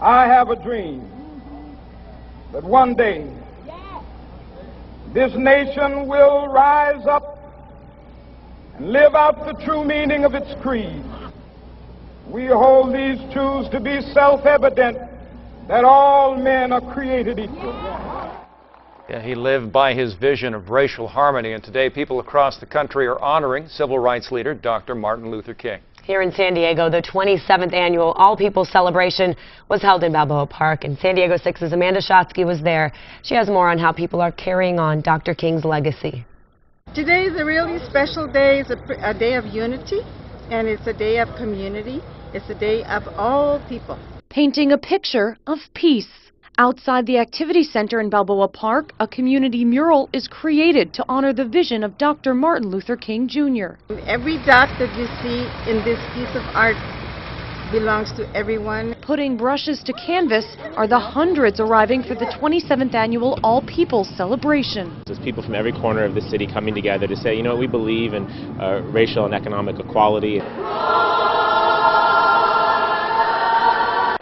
I have a dream that one day this nation will rise up and live out the true meaning of its creed. We hold these truths to be self-evident, that all men are created equal. Yeah, he lived by his vision of racial harmony, and today people across the country are honoring civil rights leader Dr. Martin Luther King. Here in San Diego, the 27th annual All People celebration was held in Balboa Park, and San Diego 6's Amanda Shotsky was there. She has more on how people are carrying on Dr. King's legacy. Today is a really special day. It's a day of unity, and it's a day of community. It's a day of all people. Painting a picture of peace. Outside the Activity Center in Balboa Park, a community mural is created to honor the vision of Dr. Martin Luther King, Jr. Every dot that you see in this piece of art belongs to everyone. Putting brushes to canvas are the hundreds arriving for the 27th annual All People celebration. There's people from every corner of the city coming together to say, you know, we believe in racial and economic equality.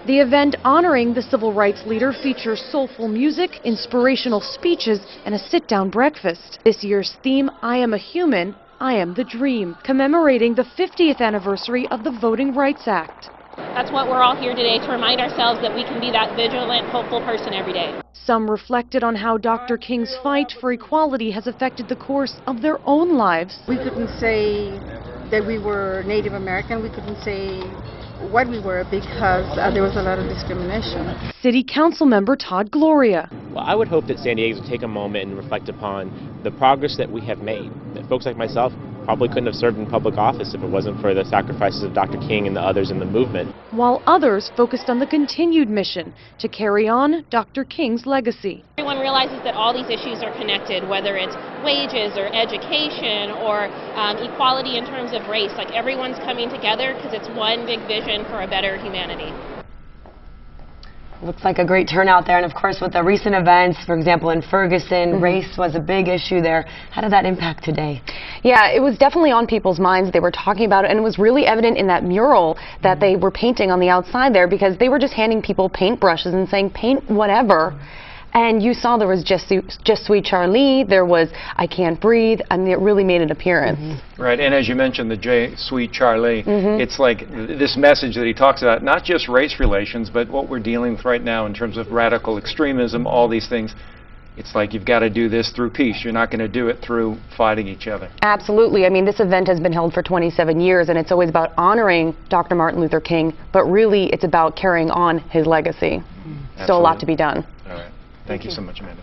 The event honoring the civil rights leader features soulful music, inspirational speeches, and a sit-down breakfast. This year's theme, I Am a Human, I Am the Dream, commemorating the 50th anniversary of the Voting Rights Act. That's what we're all here today, to remind ourselves that we can be that vigilant, hopeful person every day. Some reflected on how Dr. King's fight for equality has affected the course of their own lives. We couldn't say that we were Native American. We couldn't say what we were because there was a lot of discrimination. City Council member Todd Gloria. Well, I would hope that San Diegans would take a moment and reflect upon the progress that we have made. That folks like myself probably couldn't have served in public office if it wasn't for the sacrifices of Dr. King and the others in the movement. While others focused on the continued mission to carry on Dr. King's legacy. Everyone realizes that all these issues are connected, whether it's wages or education or equality in terms of race. Like, everyone's coming together because it's one big vision for a better humanity. Looks like a great turnout there, and of course with the recent events, for example in Ferguson, race was a big issue there. How did that impact today? Yeah, it was definitely on people's minds. They were talking about it, and it was really evident in that mural that they were painting on the outside there, because they were just handing people paint brushes and saying paint whatever. And you saw there was Just Sweet Charlie, there was I Can't Breathe, and it really made an appearance. Right, and as you mentioned, the J Sweet Charlie, it's like this message that he talks about, not just race relations, but what we're dealing with right now in terms of radical extremism, all these things. It's like you've got to do this through peace. You're not going to do it through fighting each other. Absolutely. I mean, this event has been held for 27 years, and it's always about honoring Dr. Martin Luther King, but really it's about carrying on his legacy. Still a lot to be done. All right. Thank you so much, Amanda.